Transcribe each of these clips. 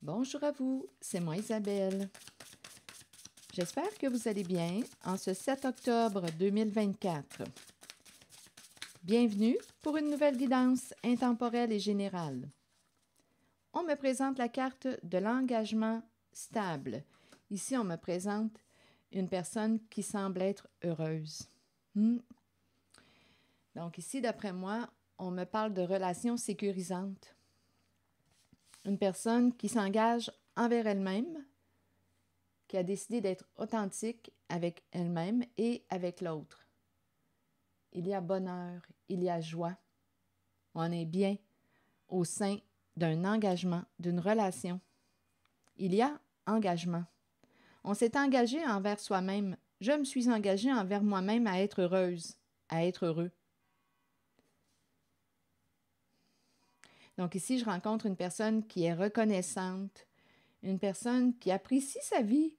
Bonjour à vous, c'est moi Isabelle. J'espère que vous allez bien en ce 7 octobre 2024. Bienvenue pour une nouvelle guidance intemporelle et générale. On me présente la carte de l'engagement stable. Ici, on me présente une personne qui semble être heureuse. Donc ici, d'après moi, on me parle de relations sécurisantes. Une personne qui s'engage envers elle-même, qui a décidé d'être authentique avec elle-même et avec l'autre. Il y a bonheur, il y a joie. On est bien au sein d'un engagement, d'une relation. Il y a engagement. On s'est engagé envers soi-même. Je me suis engagée envers moi-même à être heureuse, à être heureux. Donc ici, je rencontre une personne qui est reconnaissante, une personne qui apprécie sa vie.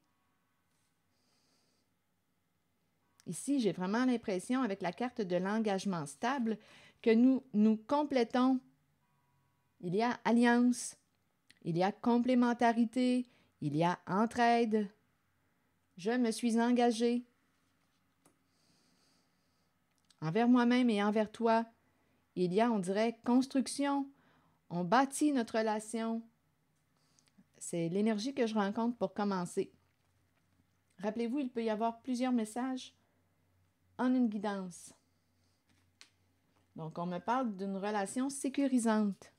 Ici, j'ai vraiment l'impression, avec la carte de l'engagement stable, que nous complétons. Il y a alliance, il y a complémentarité, il y a entraide. Je me suis engagée envers moi-même et envers toi. Il y a, on dirait, construction. On bâtit notre relation. C'est l'énergie que je rencontre pour commencer. Rappelez-vous, il peut y avoir plusieurs messages en une guidance. Donc, on me parle d'une relation sécurisante.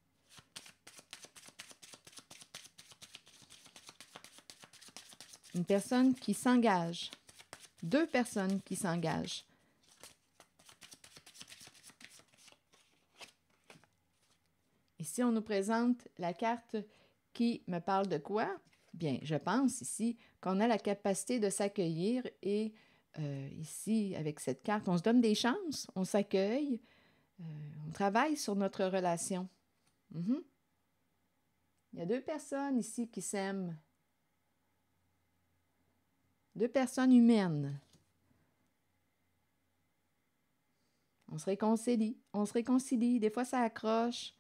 Une personne qui s'engage. Deux personnes qui s'engagent. Ici, on nous présente la carte qui me parle de quoi? Bien, je pense ici qu'on a la capacité de s'accueillir et ici, avec cette carte, on se donne des chances, on s'accueille, on travaille sur notre relation. Il y a deux personnes ici qui s'aiment. Deux personnes humaines. On se réconcilie, des fois ça accroche,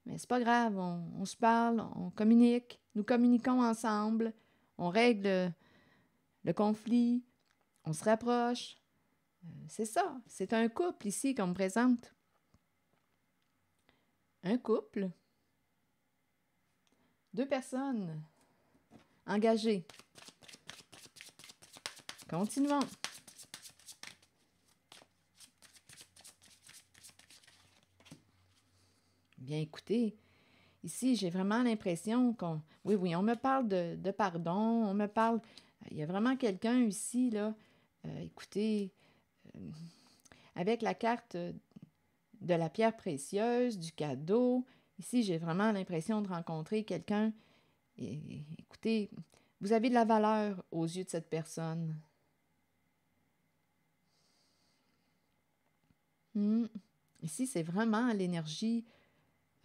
mais c'est pas grave, on se parle, on communique, nous communiquons ensemble, on règle le conflit, on se rapproche. C'est ça, c'est un couple ici qu'on me présente. Un couple, deux personnes engagées. Continuons. Bien, écoutez, ici, j'ai vraiment l'impression qu'on... Oui, on me parle de pardon, on me parle... Il y a vraiment quelqu'un ici, là, écoutez, avec la carte de la pierre précieuse, du cadeau, ici, j'ai vraiment l'impression de rencontrer quelqu'un... Écoutez, vous avez de la valeur aux yeux de cette personne. Ici, c'est vraiment l'énergie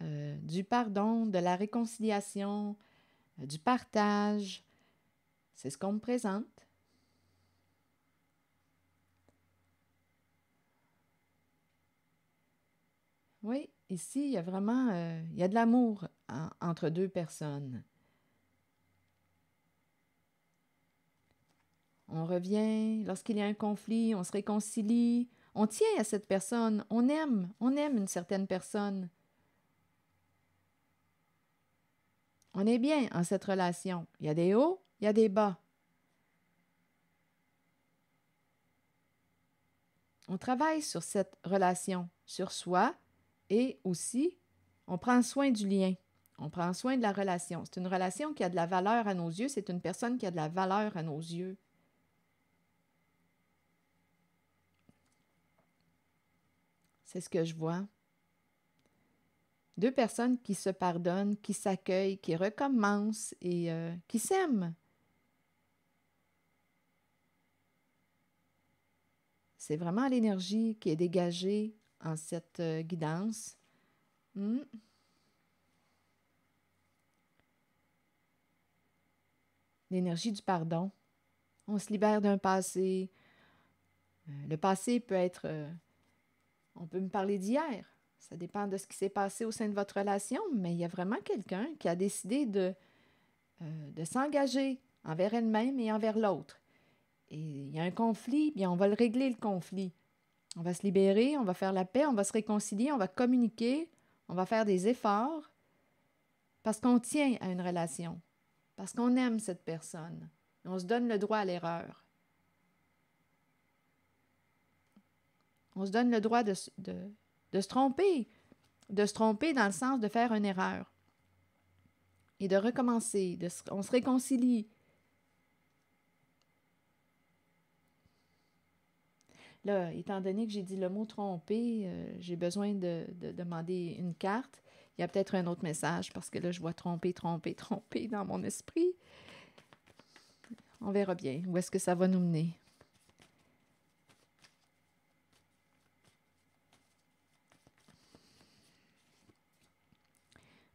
du pardon, de la réconciliation, du partage. C'est ce qu'on me présente. Oui, ici, il y a vraiment il y a de l'amour entre deux personnes. On revient, lorsqu'il y a un conflit, on se réconcilie, on tient à cette personne, on aime une certaine personne. On est bien en cette relation. Il y a des hauts, il y a des bas. On travaille sur cette relation, sur soi, et aussi, on prend soin du lien. On prend soin de la relation. C'est une relation qui a de la valeur à nos yeux. C'est une personne qui a de la valeur à nos yeux. C'est ce que je vois. Deux personnes qui se pardonnent, qui s'accueillent, qui recommencent et qui s'aiment. C'est vraiment l'énergie qui est dégagée en cette guidance. L'énergie du pardon. On se libère d'un passé. Le passé peut être... on peut me parler d'hier. Ça dépend de ce qui s'est passé au sein de votre relation, mais il y a vraiment quelqu'un qui a décidé de de s'engager envers elle-même et envers l'autre. Et il y a un conflit, bien on va le régler, le conflit. On va se libérer, on va faire la paix, on va se réconcilier, on va communiquer, on va faire des efforts parce qu'on tient à une relation, parce qu'on aime cette personne. On se donne le droit à l'erreur. On se donne le droit de se tromper, de se tromper dans le sens de faire une erreur et de recommencer, on se réconcilie. Là, étant donné que j'ai dit le mot tromper, j'ai besoin de demander une carte. Il y a peut-être un autre message parce que là, je vois tromper, tromper, tromper dans mon esprit. On verra bien où est-ce que ça va nous mener.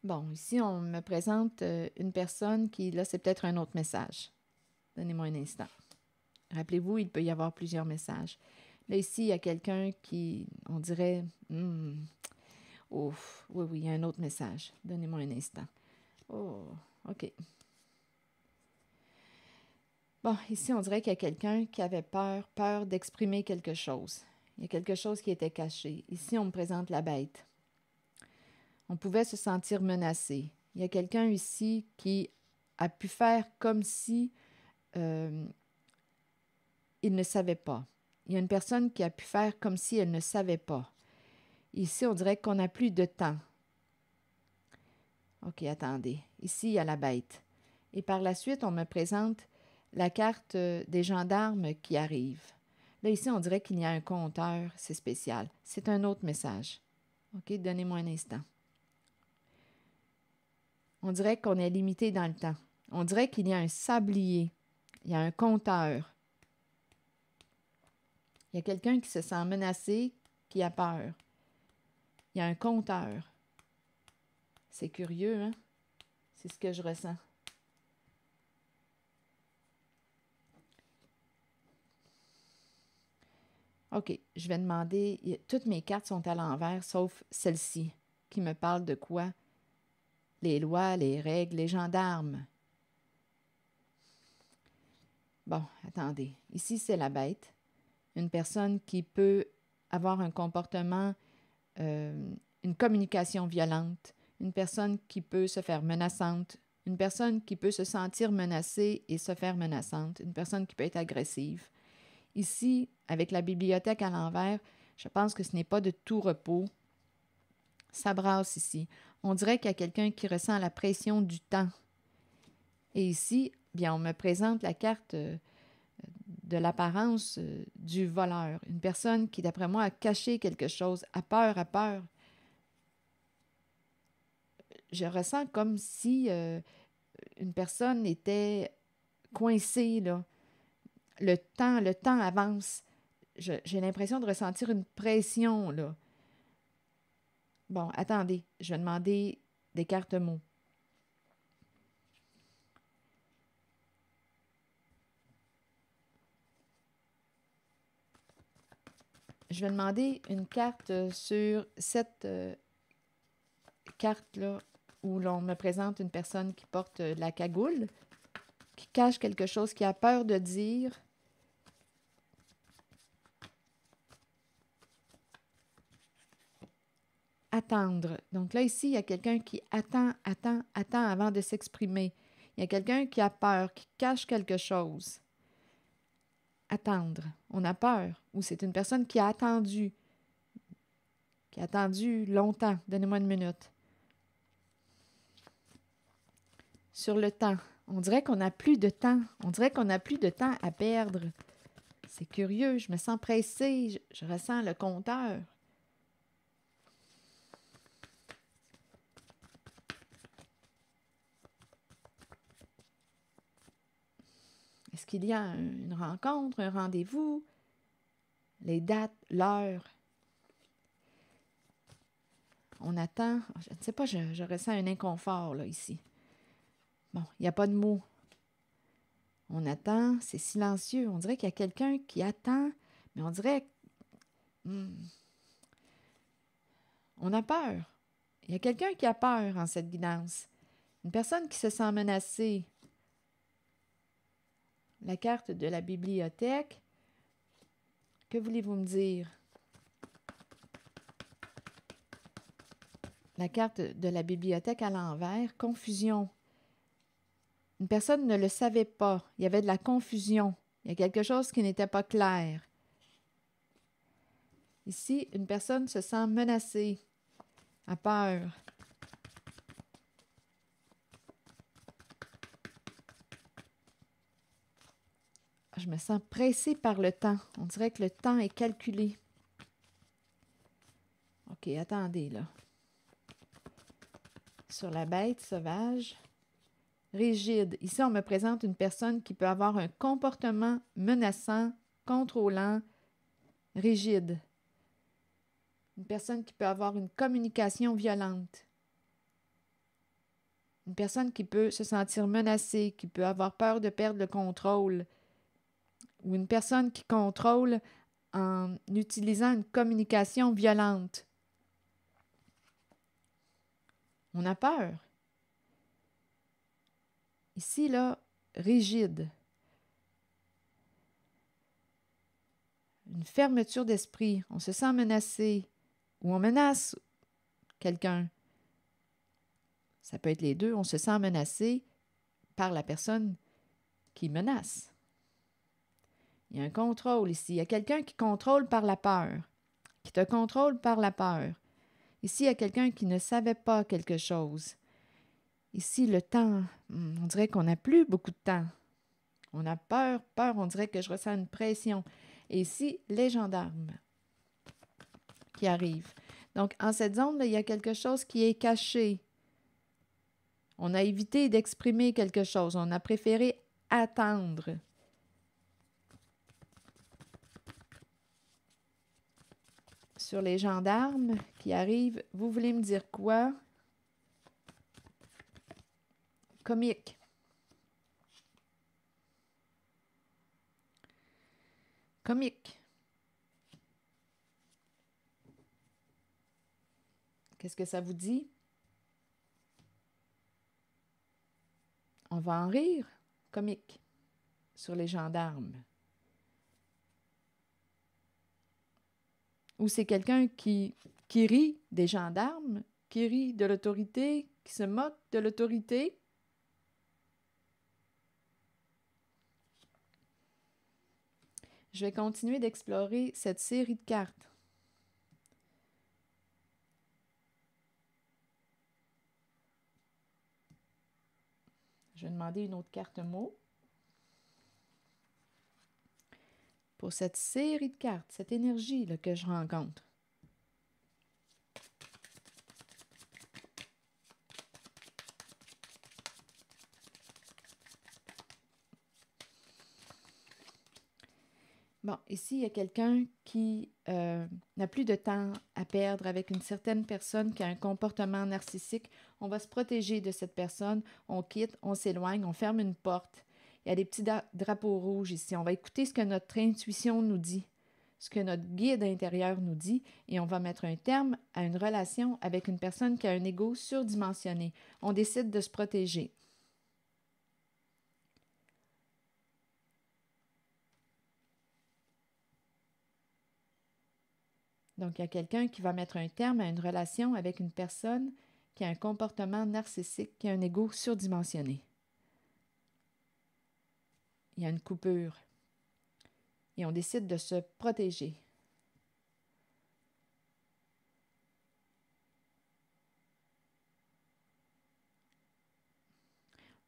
Bon, ici, on me présente une personne qui, là, c'est peut-être un autre message. Donnez-moi un instant. Rappelez-vous, il peut y avoir plusieurs messages. Là, ici, il y a quelqu'un qui, on dirait, ouf, oui, il y a un autre message. Donnez-moi un instant. Oh, OK. Bon, ici, on dirait qu'il y a quelqu'un qui avait peur d'exprimer quelque chose. Il y a quelque chose qui était caché. Ici, on me présente la bête. On pouvait se sentir menacé. Il y a quelqu'un ici qui a pu faire comme si il ne savait pas. Il y a une personne qui a pu faire comme si elle ne savait pas. Ici, on dirait qu'on n'a plus de temps. OK, attendez. Ici, il y a la bête. Et par la suite, on me présente la carte des gendarmes qui arrivent. Là, ici, on dirait qu'il y a un compteur. C'est spécial. C'est un autre message. OK, donnez-moi un instant. On dirait qu'on est limité dans le temps. On dirait qu'il y a un sablier. Il y a un compteur. Il y a quelqu'un qui se sent menacé, qui a peur. Il y a un compteur. C'est curieux, hein? C'est ce que je ressens. OK, je vais demander... Toutes mes cartes sont à l'envers, sauf celle-ci, qui me parle de quoi? Les lois, les règles, les gendarmes. Bon, attendez. Ici, c'est la bête. Une personne qui peut avoir un comportement, une communication violente, une personne qui peut se faire menaçante, une personne qui peut se sentir menacée et se faire menaçante, une personne qui peut être agressive. Ici, avec la bibliothèque à l'envers, je pense que ce n'est pas de tout repos. Ça brasse ici. On dirait qu'il y a quelqu'un qui ressent la pression du temps. Et ici, bien, on me présente la carte de l'apparence du voleur. Une personne qui, d'après moi, a caché quelque chose, a peur, a peur. Je ressens comme si une personne était coincée, là. Le temps avance. J'ai l'impression de ressentir une pression, là. Bon, attendez, je vais demander des cartes mots. Je vais demander une carte sur cette carte-là où l'on me présente une personne qui porte la cagoule, qui cache quelque chose, qui a peur de dire. Attendre. Donc là, ici, il y a quelqu'un qui attend avant de s'exprimer. Il y a quelqu'un qui a peur, qui cache quelque chose. Attendre. On a peur. Ou c'est une personne qui a attendu longtemps. Donnez-moi une minute. Sur le temps. On dirait qu'on n'a plus de temps. On dirait qu'on n'a plus de temps à perdre. C'est curieux. Je me sens pressée. Je ressens le compteur. Est-ce qu'il y a une rencontre, un rendez-vous? Les dates, l'heure. On attend. Je ne sais pas, je ressens un inconfort là, ici. Bon, il n'y a pas de mots. On attend, c'est silencieux. On dirait qu'il y a quelqu'un qui attend, mais on dirait... on a peur. Il y a quelqu'un qui a peur en cette guidance. Une personne qui se sent menacée. la carte de la bibliothèque. Que voulez-vous me dire? La carte de la bibliothèque à l'envers, confusion. Une personne ne le savait pas. Il y avait de la confusion. Il y a quelque chose qui n'était pas clair. Ici, une personne se sent menacée, a peur. Je me sens pressée par le temps. On dirait que le temps est calculé. OK, attendez là. Sur la bête sauvage, rigide. Ici, on me présente une personne qui peut avoir un comportement menaçant, contrôlant, rigide. Une personne qui peut avoir une communication violente. Une personne qui peut se sentir menacée, qui peut avoir peur de perdre le contrôle. Ou une personne qui contrôle en utilisant une communication violente. On a peur. Ici, là, rigide. Une fermeture d'esprit. On se sent menacé. Ou on menace quelqu'un. Ça peut être les deux. On se sent menacé par la personne qui menace. Il y a un contrôle ici. Il y a quelqu'un qui contrôle par la peur. Qui te contrôle par la peur. Ici, il y a quelqu'un qui ne savait pas quelque chose. Ici, le temps, on dirait qu'on n'a plus beaucoup de temps. On a peur, on dirait que je ressens une pression. Et ici, les gendarmes qui arrivent. Donc, en cette zone-là, il y a quelque chose qui est caché. On a évité d'exprimer quelque chose. On a préféré attendre. Sur les gendarmes qui arrivent, vous voulez me dire quoi? Comique. Comique. Qu'est-ce que ça vous dit? On va en rire. Comique. Sur les gendarmes. Ou c'est quelqu'un qui rit des gendarmes, qui rit de l'autorité, qui se moque de l'autorité. Je vais continuer d'explorer cette série de cartes. Je vais demander une autre carte mot. Pour cette série de cartes, cette énergie là, que je rencontre. Bon, ici, il y a quelqu'un qui n'a plus de temps à perdre avec une certaine personne qui a un comportement narcissique. On va se protéger de cette personne. On quitte, on s'éloigne, on ferme une porte. Il y a des petits drapeaux rouges ici. On va écouter ce que notre intuition nous dit, ce que notre guide intérieur nous dit, et on va mettre un terme à une relation avec une personne qui a un ego surdimensionné. On décide de se protéger. Donc, il y a quelqu'un qui va mettre un terme à une relation avec une personne qui a un comportement narcissique, qui a un ego surdimensionné. Il y a une coupure. Et on décide de se protéger.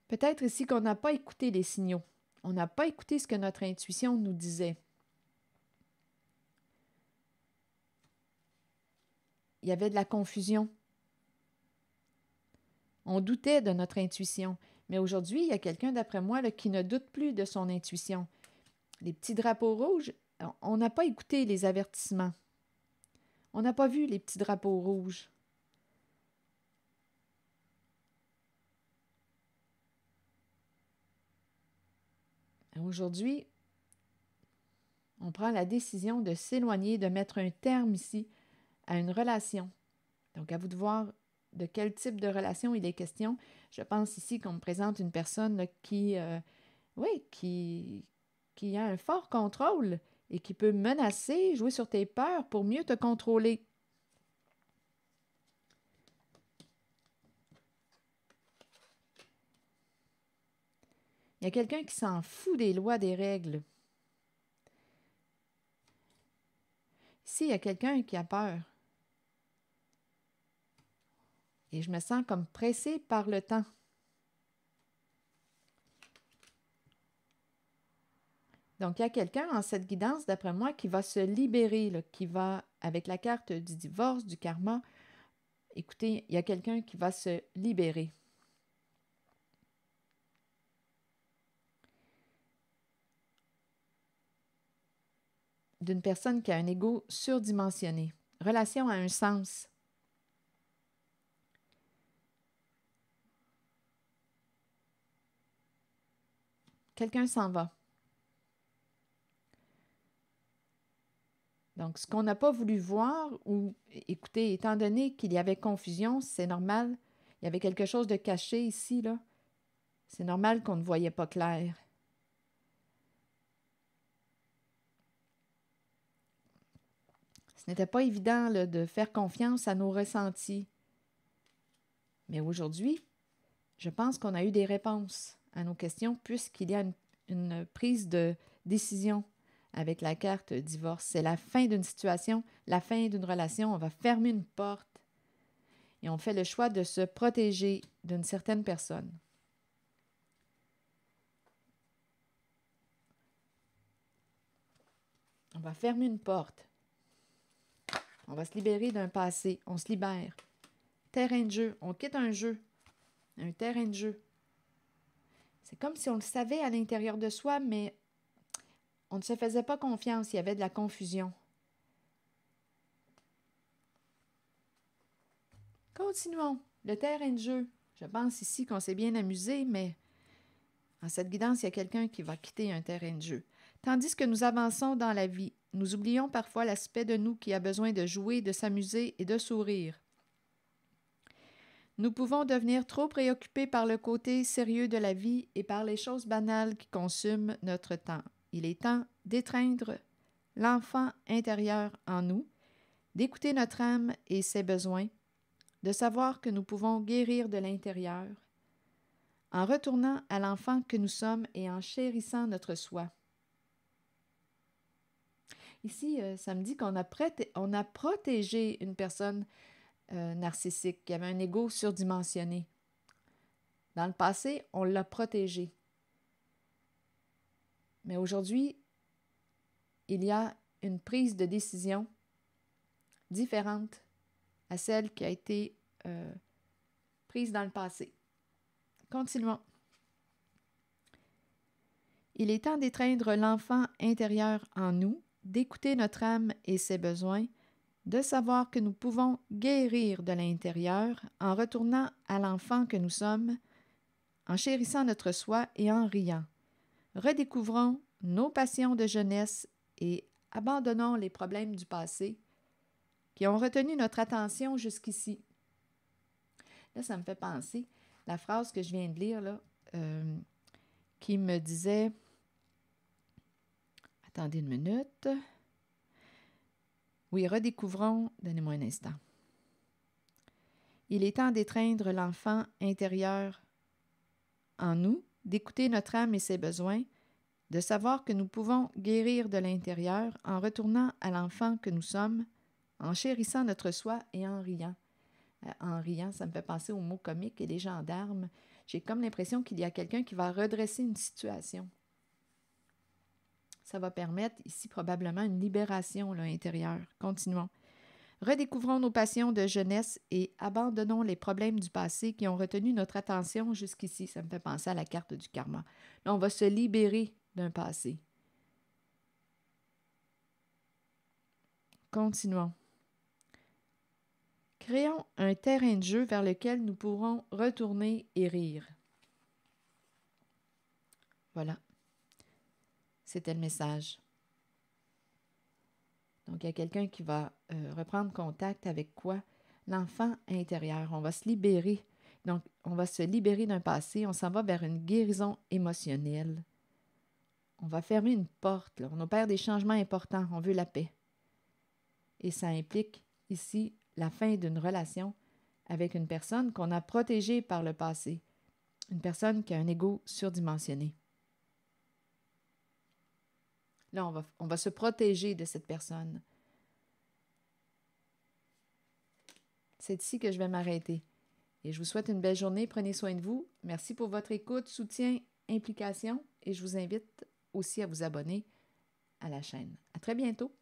Peut-être ici qu'on n'a pas écouté les signaux. On n'a pas écouté ce que notre intuition nous disait. Il y avait de la confusion. On doutait de notre intuition. Mais aujourd'hui, il y a quelqu'un, d'après moi, là, qui ne doute plus de son intuition. Les petits drapeaux rouges, on n'a pas écouté les avertissements. On n'a pas vu les petits drapeaux rouges. Aujourd'hui, on prend la décision de s'éloigner, de mettre un terme ici à une relation. Donc, à vous de voir de quel type de relation il est question. Je pense ici qu'on me présente une personne là, qui oui, qui a un fort contrôle et qui peut menacer, jouer sur tes peurs pour mieux te contrôler. Il y a quelqu'un qui s'en fout des lois, des règles. Ici, il y a quelqu'un qui a peur. Et je me sens comme pressée par le temps. Donc, il y a quelqu'un en cette guidance, d'après moi, qui va se libérer, là, qui va, avec la carte du divorce, du karma, écoutez, il y a quelqu'un qui va se libérer. D'une personne qui a un ego surdimensionné. Relation a un sens. Quelqu'un s'en va. Donc, ce qu'on n'a pas voulu voir, ou écoutez, étant donné qu'il y avait confusion, c'est normal. Il y avait quelque chose de caché ici, là. C'est normal qu'on ne voyait pas clair. Ce n'était pas évident là, de faire confiance à nos ressentis. Mais aujourd'hui, je pense qu'on a eu des réponses à nos questions puisqu'il y a une prise de décision avec la carte divorce. C'est la fin d'une situation, la fin d'une relation. On va fermer une porte et on fait le choix de se protéger d'une certaine personne. On va fermer une porte. On va se libérer d'un passé. On se libère. Terrain de jeu. On quitte un jeu. Un terrain de jeu. C'est comme si on le savait à l'intérieur de soi, mais on ne se faisait pas confiance. Il y avait de la confusion. Continuons. Le terrain de jeu. Je pense ici qu'on s'est bien amusé, mais en cette guidance, il y a quelqu'un qui va quitter un terrain de jeu. Tandis que nous avançons dans la vie, nous oublions parfois l'aspect de nous qui a besoin de jouer, de s'amuser et de sourire. Nous pouvons devenir trop préoccupés par le côté sérieux de la vie et par les choses banales qui consument notre temps. Il est temps d'étreindre l'enfant intérieur en nous, d'écouter notre âme et ses besoins, de savoir que nous pouvons guérir de l'intérieur, en retournant à l'enfant que nous sommes et en chérissant notre soi. Ici, ça me dit qu'on a protégé une personne narcissique qui avait un ego surdimensionné. Dans le passé, on l'a protégé. Mais aujourd'hui, il y a une prise de décision différente à celle qui a été prise dans le passé. Continuons. Il est temps d'étreindre l'enfant intérieur en nous, d'écouter notre âme et ses besoins, de savoir que nous pouvons guérir de l'intérieur en retournant à l'enfant que nous sommes, en chérissant notre soi et en riant. Redécouvrons nos passions de jeunesse et abandonnons les problèmes du passé qui ont retenu notre attention jusqu'ici. Là, ça me fait penser, la phrase que je viens de lire, là, qui me disait... Attendez une minute. Oui, redécouvrons... Donnez-moi un instant. Il est temps d'étreindre l'enfant intérieur en nous, d'écouter notre âme et ses besoins, de savoir que nous pouvons guérir de l'intérieur en retournant à l'enfant que nous sommes, en chérissant notre soi et en riant. En riant, ça me fait penser aux mots comiques et les gendarmes. J'ai comme l'impression qu'il y a quelqu'un qui va redresser une situation. Ça va permettre ici probablement une libération là, intérieure. Continuons. Redécouvrons nos passions de jeunesse et abandonnons les problèmes du passé qui ont retenu notre attention jusqu'ici. Ça me fait penser à la carte du karma. Là, on va se libérer d'un passé. Continuons. Créons un terrain de jeu vers lequel nous pourrons retourner et rire. Voilà. C'était le message. Donc, il y a quelqu'un qui va reprendre contact avec quoi? L'enfant intérieur. On va se libérer. Donc, on va se libérer d'un passé. On s'en va vers une guérison émotionnelle. On va fermer une porte, là. On opère des changements importants. On veut la paix. Et ça implique ici la fin d'une relation avec une personne qu'on a protégée par le passé. Une personne qui a un ego surdimensionné. Là, on va se protéger de cette personne. C'est ici que je vais m'arrêter. Et je vous souhaite une belle journée. Prenez soin de vous. Merci pour votre écoute, soutien, implication. Et je vous invite aussi à vous abonner à la chaîne. À très bientôt.